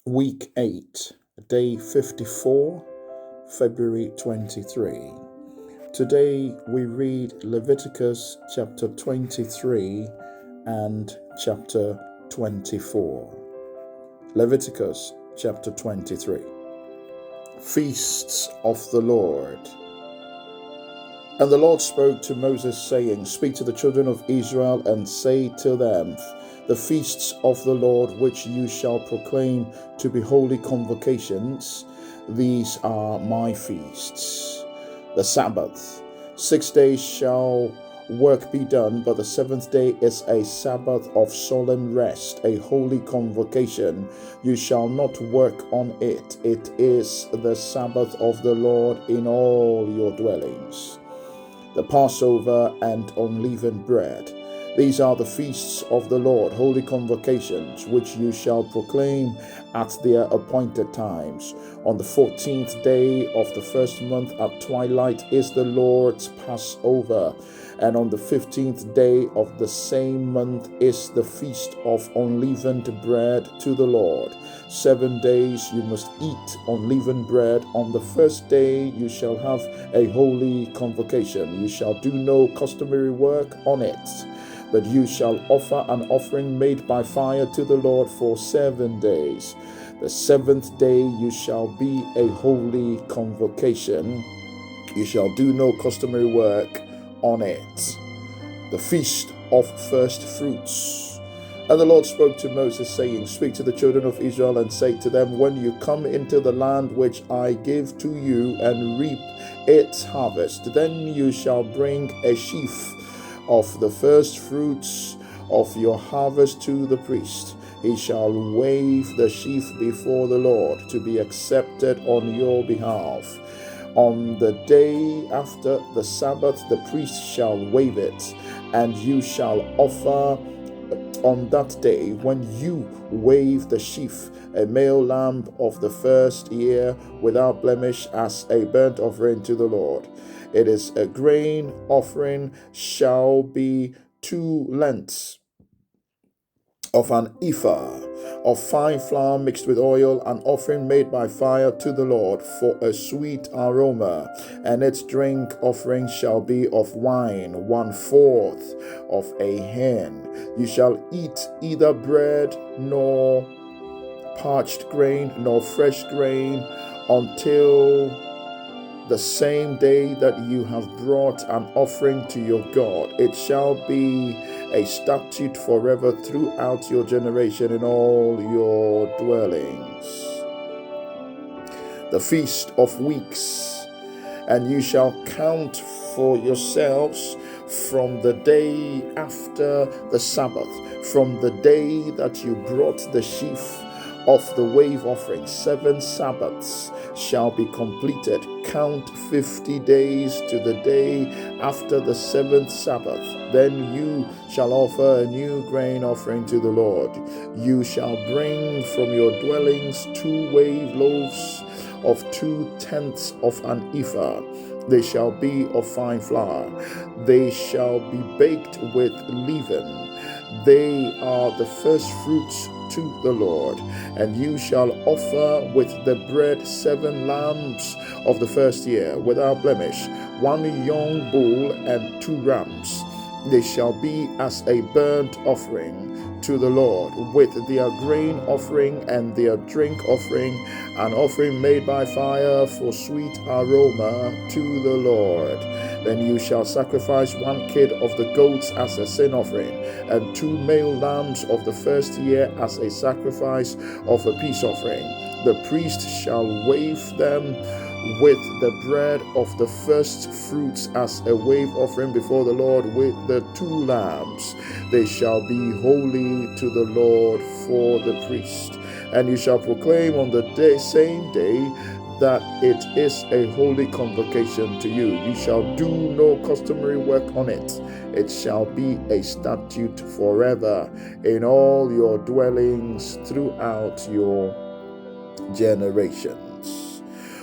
Week 8, Day 54, February 23. Today we read Leviticus chapter 23 and chapter 24. Leviticus chapter 23. Feasts of the Lord. And the Lord spoke to Moses, saying, Speak to the children of Israel, and say to them, The feasts of the Lord which you shall proclaim to be holy convocations, these are my feasts. The Sabbath. 6 days shall work be done, but the seventh day is a Sabbath of solemn rest, a holy convocation. You shall not work on it. It is the Sabbath of the Lord in all your dwellings. The Passover and unleavened bread. These are the feasts of the Lord, holy convocations, which you shall proclaim at their appointed times. On the 14th day of the first month at twilight is the Lord's Passover, and on the 15th day of the same month is the feast of unleavened bread to the Lord. 7 days you must eat unleavened bread. On the first day you shall have a holy convocation. You shall do no customary work on it, but you shall offer an offering made by fire to the Lord for 7 days. The seventh day you shall be a holy convocation. You shall do no customary work on it. The feast of first fruits. And the Lord spoke to Moses, saying, Speak to the children of Israel, and say to them, When you come into the land which I give to you, and reap its harvest, then you shall bring a sheaf of the first fruits of your harvest to the priest. He shall wave the sheaf before the Lord to be accepted on your behalf. On the day after the Sabbath, the priest shall wave it, and you shall offer on that day, when you wave the sheaf, a male lamb of the first year without blemish as a burnt offering to the Lord. It is a grain offering, shall be 2 lengths of an ephah of fine flour mixed with oil, an offering made by fire to the Lord for a sweet aroma, and its drink offering shall be of wine, 1/4 of a hin. You shall eat either bread nor parched grain nor fresh grain until the same day that you have brought an offering to your God. It shall be a statute forever throughout your generation in all your dwellings. The Feast of Weeks. And you shall count for yourselves from the day after the Sabbath, from the day that you brought the sheaf of the wave offering. 7 Sabbaths shall be completed. Count 50 days to the day after the 7th Sabbath. Then you shall offer a new grain offering to the Lord. You shall bring from your dwellings 2 wave loaves of 2/10 of an ephah. They shall be of fine flour. They shall be baked with leaven. They are the first fruits to the Lord. And you shall offer with the bread 7 lambs of the first year without blemish, 1 young bull and 2 rams. They shall be as a burnt offering to the Lord, with their grain offering and their drink offering, an offering made by fire for sweet aroma to the Lord. Then you shall sacrifice 1 kid of the goats as a sin offering, and 2 male lambs of the first year as a sacrifice of a peace offering. The priest shall wave them with the bread of the first fruits as a wave offering before the Lord with the 2 lambs. They shall be holy to the Lord for the priest. And you shall proclaim on the same day that it is a holy convocation to you. You shall do no customary work on it. It shall be a statute forever in all your dwellings throughout your generations.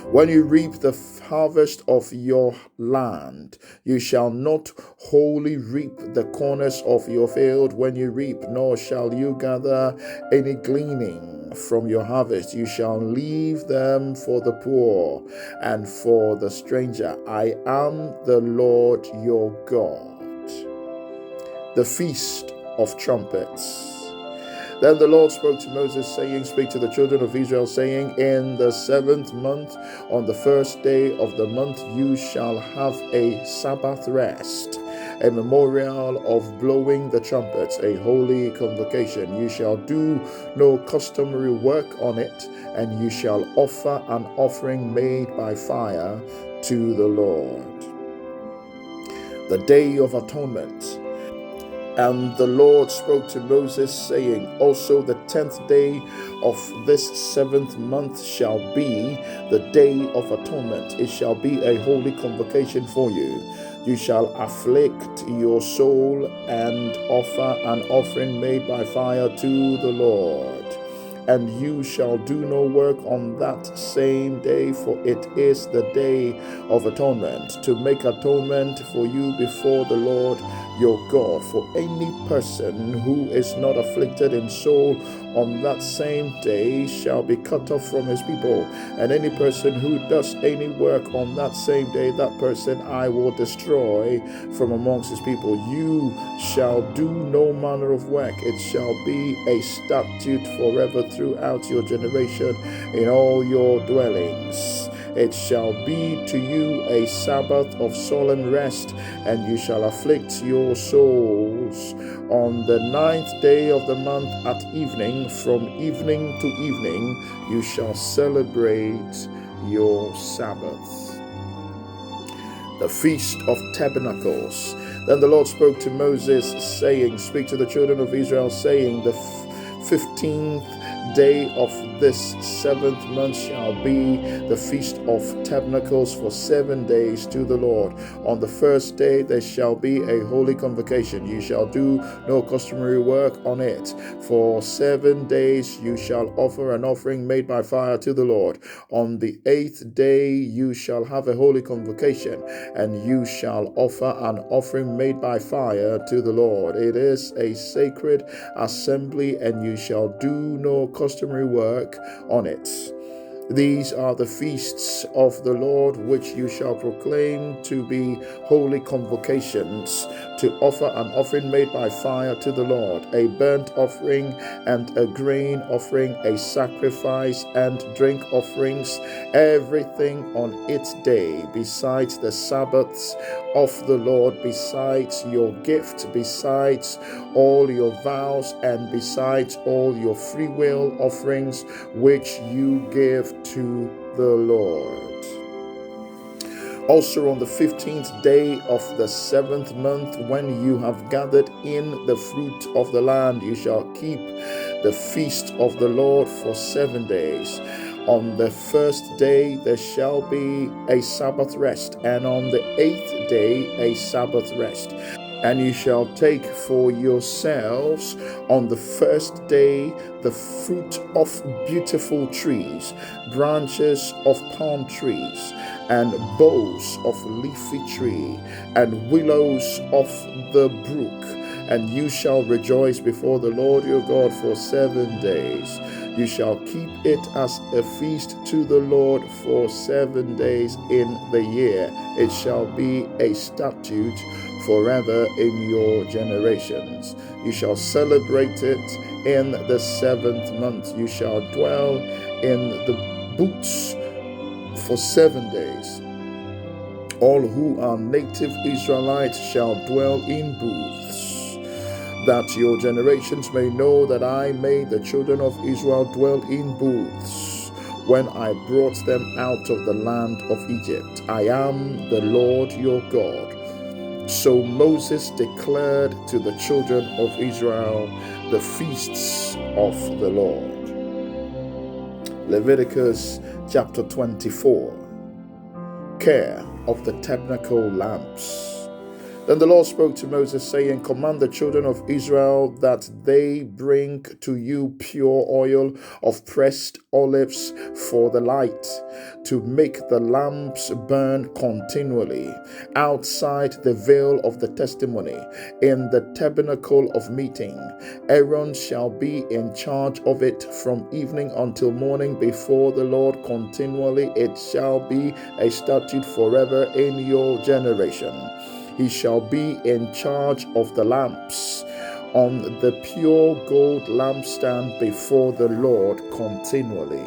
When you reap the harvest of your land, you shall not wholly reap the corners of your field when you reap, nor shall you gather any gleaning from your harvest. You shall leave them for the poor and for the stranger. I am the Lord your God. The Feast of Trumpets. Then the Lord spoke to Moses, saying, Speak to the children of Israel, saying, In the 7th month, on the 1st day of the month, you shall have a Sabbath rest, a memorial of blowing the trumpets, a holy convocation. You shall do no customary work on it, and you shall offer an offering made by fire to the Lord. The Day of Atonement. And the Lord spoke to Moses, saying, Also the 10th day of this 7th month shall be the Day of Atonement. It shall be a holy convocation for you. You shall afflict your soul and offer an offering made by fire to the Lord. And you shall do no work on that same day, for it is the Day of Atonement, to make atonement for you before the Lord your God. For any person who is not afflicted in soul on that same day shall be cut off from his people. And any person who does any work on that same day, that person I will destroy from amongst his people. You shall do no manner of work. It shall be a statute forever throughout your generation in all your dwellings. It shall be to you a Sabbath of solemn rest, and you shall afflict your souls. On the 9th day of the month at evening, from evening to evening, you shall celebrate your Sabbath. The Feast of Tabernacles. Then the Lord spoke to Moses, saying, Speak to the children of Israel, saying, The 15th day of this 7th month shall be the Feast of Tabernacles for 7 days to the Lord. On the 1st day there shall be a holy convocation. You shall do no customary work on it. For 7 days you shall offer an offering made by fire to the Lord. On the 8th day you shall have a holy convocation, and you shall offer an offering made by fire to the Lord. It is a sacred assembly, and you shall do no customary work on it. These are the feasts of the Lord, which you shall proclaim to be holy convocations, to offer an offering made by fire to the Lord, a burnt offering and a grain offering, a sacrifice and drink offerings, everything on its day, besides the Sabbaths of the Lord, besides your gift, besides all your vows, and besides all your free will offerings, which you give to the Lord. Also on the 15th day of the 7th month, when you have gathered in the fruit of the land, you shall keep the feast of the Lord for 7 days. On the 1st day there shall be a Sabbath rest, and on the 8th day a Sabbath rest. And you shall take for yourselves on the 1st day the fruit of beautiful trees, branches of palm trees, and boughs of leafy tree, and willows of the brook. And you shall rejoice before the Lord your God for 7 days. You shall keep it as a feast to the Lord for 7 days in the year. It shall be a statute forever in your generations. You shall celebrate it in the 7th month. You shall dwell in the booths for 7 days. All who are native Israelites shall dwell in booths, that your generations may know that I made the children of Israel dwell in booths when I brought them out of the land of Egypt. I am the Lord your God. So Moses declared to the children of Israel the feasts of the Lord. Leviticus chapter 24. Care of the tabernacle lamps. Then the Lord spoke to Moses, saying, Command the children of Israel that they bring to you pure oil of pressed olives for the light, to make the lamps burn continually outside the veil of the testimony in the tabernacle of meeting. Aaron shall be in charge of it from evening until morning before the Lord continually. It shall be a statute forever in your generation. He shall be in charge of the lamps on the pure gold lampstand before the Lord continually,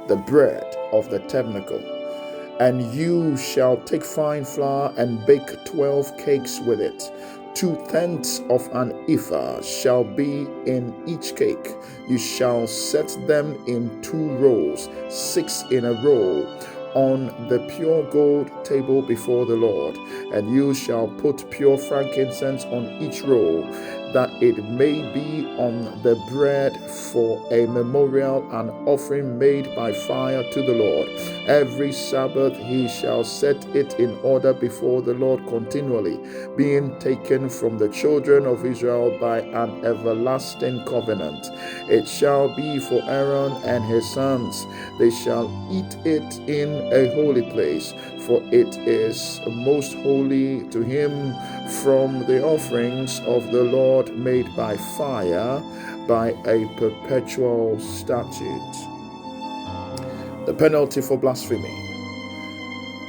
the bread of the tabernacle. And you shall take fine flour and bake 12 cakes with it. 2/10 of an ephah shall be in each cake. You shall set them in 2 rows, 6 in a row, on the pure gold table before the Lord. And you shall put pure frankincense on each row, that it may be on the bread for a memorial, an offering made by fire to the Lord. Every Sabbath he shall set it in order before the Lord continually, being taken from the children of Israel by an everlasting covenant. It shall be for Aaron and his sons. They shall eat it in a holy place, for it is most holy to him, from the offerings of the Lord made by fire, by a perpetual statute. The penalty for blasphemy.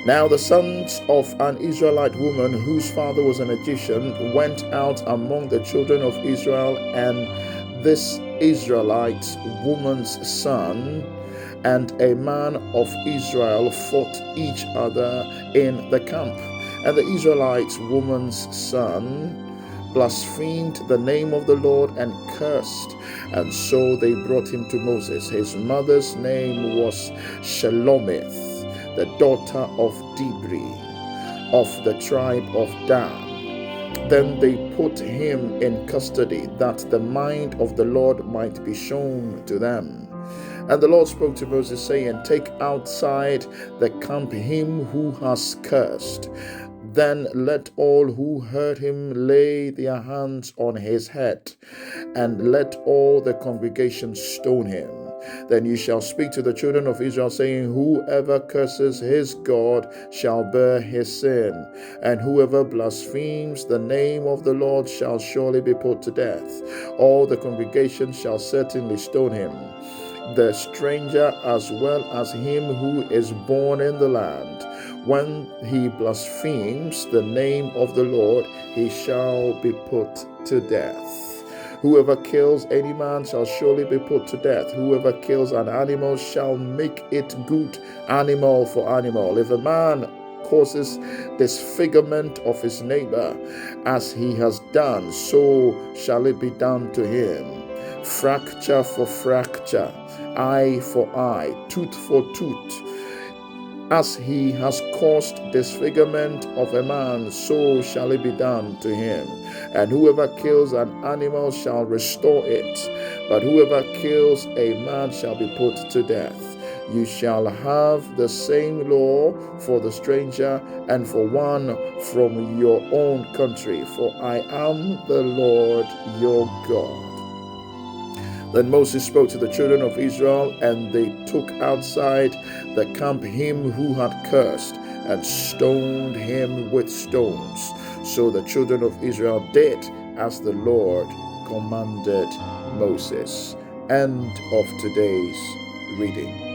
Now the sons of an Israelite woman whose father was an Egyptian went out among the children of Israel, and this Israelite woman's son and a man of Israel fought each other in the camp. And the Israelite woman's son blasphemed the name of the Lord and cursed. And so they brought him to Moses. His mother's name was Shelomith, the daughter of Dibri, of the tribe of Dan. Then they put him in custody, that the mind of the Lord might be shown to them. And the Lord spoke to Moses, saying, Take outside the camp him who has cursed. Then let all who heard him lay their hands on his head, and let all the congregation stone him. Then you shall speak to the children of Israel, saying, Whoever curses his God shall bear his sin, and whoever blasphemes the name of the Lord shall surely be put to death. All the congregation shall certainly stone him, the stranger as well as him who is born in the land. When he blasphemes the name of the Lord, he shall be put to death. Whoever kills any man shall surely be put to death. Whoever kills an animal shall make it good, animal for animal. If a man causes disfigurement of his neighbor, as he has done, so shall it be done to him. Fracture for fracture, eye for eye, tooth for tooth. As he has caused disfigurement of a man, so shall it be done to him. And whoever kills an animal shall restore it, but whoever kills a man shall be put to death. You shall have the same law for the stranger and for one from your own country, for I am the Lord your God. Then Moses spoke to the children of Israel, and they took outside the camp him who had cursed, and stoned him with stones. So the children of Israel did as the Lord commanded Moses. End of today's reading.